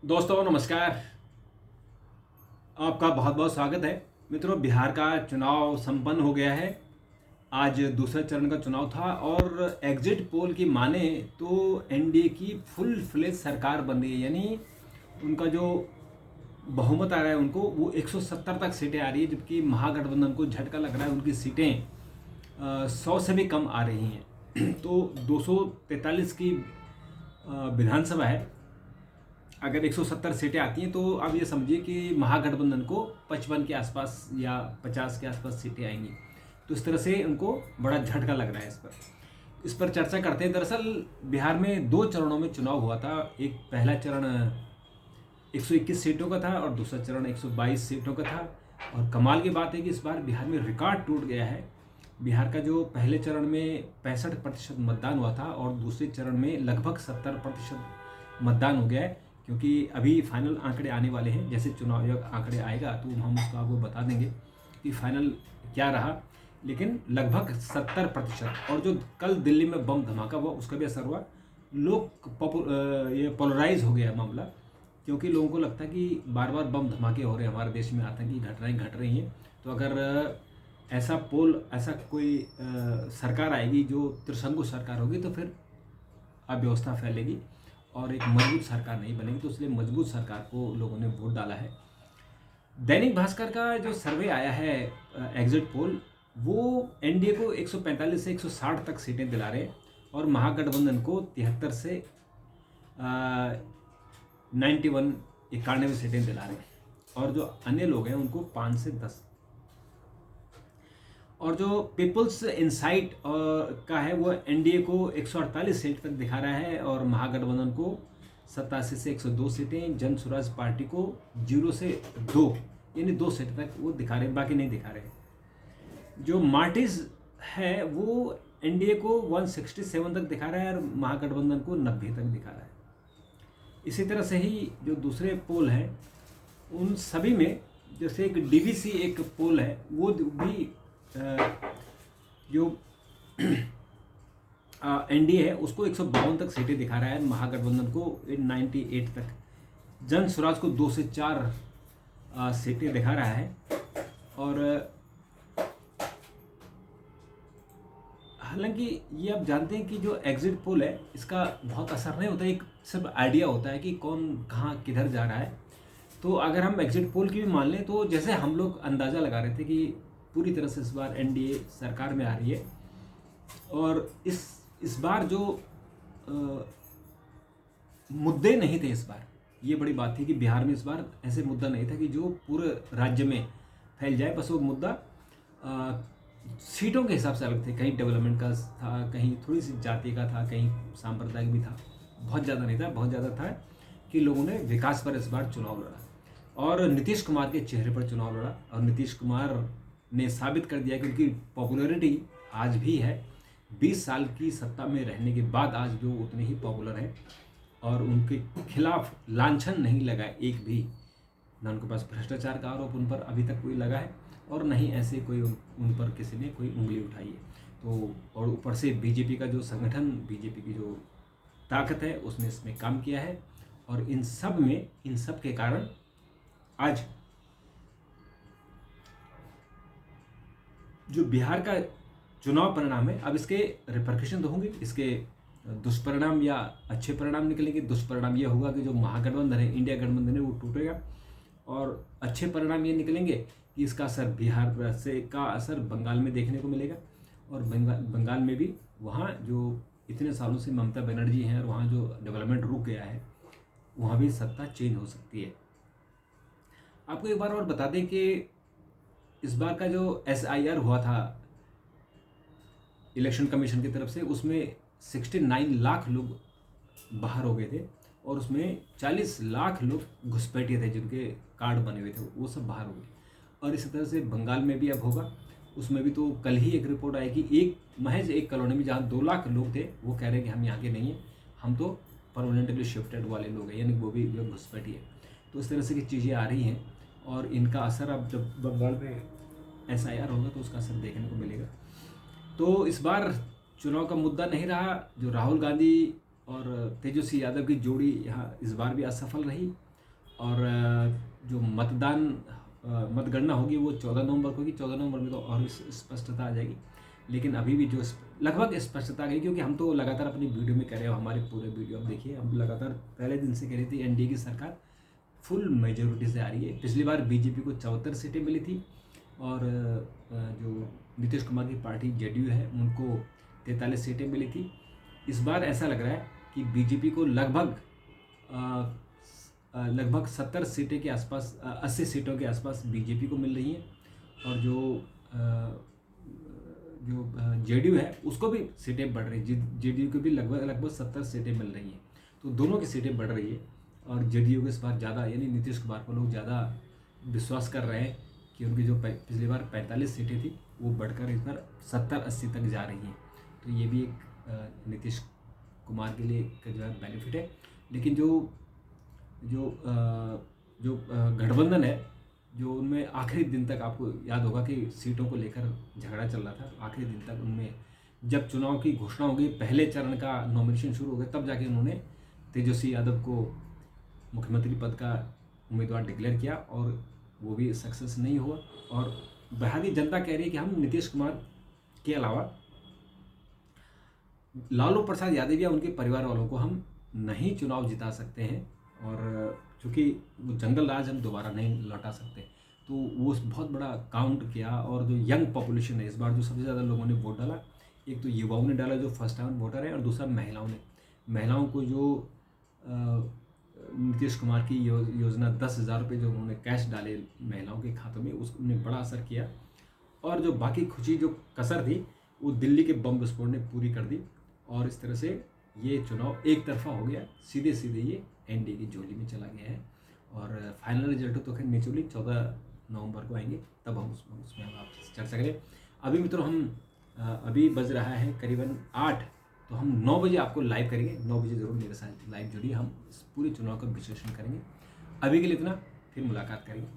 दोस्तों नमस्कार। आपका बहुत बहुत स्वागत है। मित्रों, बिहार का चुनाव संपन्न हो गया है। आज दूसरे चरण का चुनाव था और एग्जिट पोल की माने तो एनडीए की फुल फ्लेज सरकार बन रही है। यानी उनका जो बहुमत आ रहा है उनको वो 170 तक सीटें आ रही है, जबकि महागठबंधन को झटका लग रहा है, उनकी सीटें 100 से भी कम आ रही हैं। तो 243 की विधानसभा है। अगर 170 सीटें आती हैं तो आप ये समझिए कि महागठबंधन को 55 के आसपास या 50 के आसपास सीटें आएंगी। तो इस तरह से उनको बड़ा झटका लग रहा है। इस पर चर्चा करते हैं। दरअसल बिहार में 2 चरणों में चुनाव हुआ था। एक पहला चरण 121 सीटों का था और दूसरा चरण 122 सीटों का था। और कमाल की बात है कि इस बार बिहार में रिकॉर्ड टूट गया है। बिहार का जो पहले चरण में 65% मतदान हुआ था और दूसरे चरण में लगभग 70% मतदान हो गया है। क्योंकि अभी फाइनल आंकड़े आने वाले हैं, जैसे चुनाव आंकड़े आएगा तो हम उसको आपको बता देंगे कि फाइनल क्या रहा। लेकिन लगभग 70%। और जो कल दिल्ली में बम धमाका हुआ उसका भी असर हुआ। ये पोलराइज हो गया मामला, क्योंकि लोगों को लगता है कि बार बार बम धमाके हो रहे हैं हमारे देश में, आतंकी घटनाएं घट रही हैं। तो अगर ऐसा कोई सरकार आएगी जो त्रिशंकु सरकार होगी तो फिर अव्यवस्था फैलेगी और एक मजबूत सरकार नहीं बनेगी। तो इसलिए मजबूत सरकार को लोगों ने वोट डाला है। दैनिक भास्कर का जो सर्वे आया है, एग्जिट पोल, वो एनडीए को 145 से 160 तक सीटें दिला रहे हैं और महागठबंधन को 73 से 91 सीटें दिला रहे हैं। और जो अन्य लोग हैं उनको 5 से 10। और जो पीपल्स इंसाइट का है वो एनडीए को 148 सीट तक दिखा रहा है और महागठबंधन को 87 से 102 सीटें, जन स्वराज पार्टी को 0 से 2 यानी 2 सीट तक वो दिखा रहे हैं, बाकी नहीं दिखा रहे। जो मार्टिस है वो एनडीए को 167 तक दिखा रहा है और महागठबंधन को 90 तक दिखा रहा है। इसी तरह से ही जो दूसरे पोल हैं उन सभी में, जैसे एक डीवीसी एक पोल है, वो भी जो एनडीए है उसको 152 तक सीटें दिखा रहा है, महागठबंधन को 98 तक, जन स्वराज को 2 से 4 सीटें दिखा रहा है। और हालांकि ये आप जानते हैं कि जो एग्जिट पोल है इसका बहुत असर नहीं होता है, एक सिर्फ आइडिया होता है कि कौन कहाँ किधर जा रहा है। तो अगर हम एग्जिट पोल की भी मान लें तो जैसे हम लोग अंदाज़ा लगा रहे थे कि पूरी तरह से इस बार एनडीए सरकार में आ रही है और इस बार जो मुद्दे नहीं थे, इस बार ये बड़ी बात थी कि बिहार में इस बार ऐसे मुद्दा नहीं था कि जो पूरे राज्य में फैल जाए। बस वो मुद्दा सीटों के हिसाब से अलग थे। कहीं डेवलपमेंट का था, कहीं थोड़ी सी जाति का था, कहीं सांप्रदायिक भी था। बहुत ज़्यादा नहीं था, बहुत ज़्यादा था कि लोगों ने विकास पर इस बार चुनाव लड़ा और नीतीश कुमार के चेहरे पर चुनाव लड़ा। और नीतीश कुमार ने साबित कर दिया कि उनकी पॉपुलैरिटी आज भी है। 20 साल की सत्ता में रहने के बाद आज जो उतने ही पॉपुलर हैं और उनके खिलाफ लांछन नहीं लगा एक भी। ना उनके पास भ्रष्टाचार का आरोप उन पर अभी तक कोई लगा है और नहीं ऐसे कोई उन पर किसी ने कोई उंगली उठाई है। तो और ऊपर से बीजेपी का जो संगठन, बीजेपी की जो ताकत है उसने इसमें काम किया है। और इन सब के कारण आज जो बिहार का चुनाव परिणाम है, अब इसके रिपरकशन तो होंगे, इसके दुष्परिणाम या अच्छे परिणाम निकलेंगे। दुष्परिणाम ये होगा कि जो महागठबंधन है, इंडिया गठबंधन है, वो टूटेगा। और अच्छे परिणाम ये निकलेंगे कि इसका असर बिहार से का असर बंगाल में देखने को मिलेगा। और बंगाल में भी वहाँ जो इतने सालों से ममता बनर्जी हैं और वहाँ जो डेवलपमेंट रुक गया है, वहाँ भी सत्ता चेंज हो सकती है। आपको एक बार और बता दें कि इस बार का जो SIR हुआ था इलेक्शन कमीशन की तरफ से, उसमें 69 लाख लोग बाहर हो गए थे और उसमें 40 लाख लोग घुसपैठिए थे जिनके कार्ड बने हुए थे, वो सब बाहर हो गए। और इसी तरह से बंगाल में भी अब होगा। उसमें भी तो कल ही एक रिपोर्ट आई कि महज एक कॉलोनी में जहाँ 2 लाख लोग थे वो कह रहे हैं कि हम यहाँ के नहीं हैं, हम तो परमानेंटली शिफ्टेड वाले लोग हैं, यानी वो भी घुसपैठिए। तो इस तरह से की चीज़ें आ रही हैं और इनका असर अब जब बंगाल में SIR होगा तो उसका असर देखने को मिलेगा। तो इस बार चुनाव का मुद्दा नहीं रहा। जो राहुल गांधी और तेजस्वी यादव की जोड़ी यहाँ इस बार भी असफल रही और जो मतगणना होगी वो 14 नवंबर को होगी। 14 नवंबर में तो और स्पष्टता आ जाएगी, लेकिन अभी भी जो लगभग स्पष्टता आ गई, क्योंकि हम तो लगातार अपनी वीडियो में कह रहे हो, हमारे पूरे वीडियो आप देखिए, हम लगातार पहले दिन से कह रही थी एनडीए की सरकार फुल मेजोरिटी से आ रही है। पिछली बार बीजेपी को 74 सीटें मिली थी और जो नीतीश कुमार की पार्टी जेडीयू है उनको 43 सीटें मिली थी। इस बार ऐसा लग रहा है कि बीजेपी को लगभग 70 सीटें के आसपास, 80 सीटों के आसपास बीजेपी को मिल रही हैं, और जो जेडीयू है उसको भी सीटें बढ़ रही हैं। जेडीयू को भी लगभग 70 सीटें मिल रही हैं, तो दोनों की सीटें बढ़ रही है। और जेडीयू को इस बार ज़्यादा, यानी नीतीश कुमार को लोग ज़्यादा विश्वास कर रहे हैं कि उनकी जो पिछली बार 45 सीटें थी वो बढ़कर इस बार 70-80 तक जा रही हैं। तो ये भी एक नीतीश कुमार के लिए एक जो है बेनिफिट है। लेकिन जो गठबंधन है, जो उनमें आखिरी दिन तक, आपको याद होगा कि सीटों को लेकर झगड़ा चल रहा था, आखिरी दिन तक उनमें, जब चुनाव की घोषणा हो गई, पहले चरण का नॉमिनेशन शुरू हो गया, तब जाके उन्होंने तेजस्वी यादव को मुख्यमंत्री पद का उम्मीदवार डिक्लेयर किया, और वो भी सक्सेस नहीं हुआ। और बिहार की जनता कह रही है कि हम नीतीश कुमार के अलावा लालू प्रसाद यादव या उनके परिवार वालों को हम नहीं चुनाव जिता सकते हैं, और चूँकि वो जंगल राज हम दोबारा नहीं लौटा सकते। तो वो बहुत बड़ा काउंट किया, और जो यंग पॉपुलेशन है, इस बार जो सबसे ज़्यादा लोगों ने वोट डाला, एक तो युवाओं ने डाला जो फर्स्ट टाइम वोटर है, और दूसरा महिलाओं ने। महिलाओं को जो नीतीश कुमार की योजना 10,000 रुपये जो उन्होंने कैश डाले महिलाओं के खातों में, उसने बड़ा असर किया। और जो बाकी खुशी जो कसर थी वो दिल्ली के बम विस्फोट ने पूरी कर दी, और इस तरह से ये चुनाव एक तरफा हो गया, सीधे सीधे ये एनडीए की झोली में चला गया है। और फाइनल रिजल्ट तो खैर नेचुरली 14 नवंबर को आएंगे, तब हम उसमें हम आपसे चर्चा करें। अभी मित्रों हम अभी बज रहा है करीबन 8, तो हम 9 बजे आपको लाइव करेंगे। 9 बजे ज़रूर मेरे साथ लाइव जुड़िए, हम इस पूरे चुनाव का विश्लेषण करेंगे। अभी के लिए इतना, फिर मुलाकात करेंगे।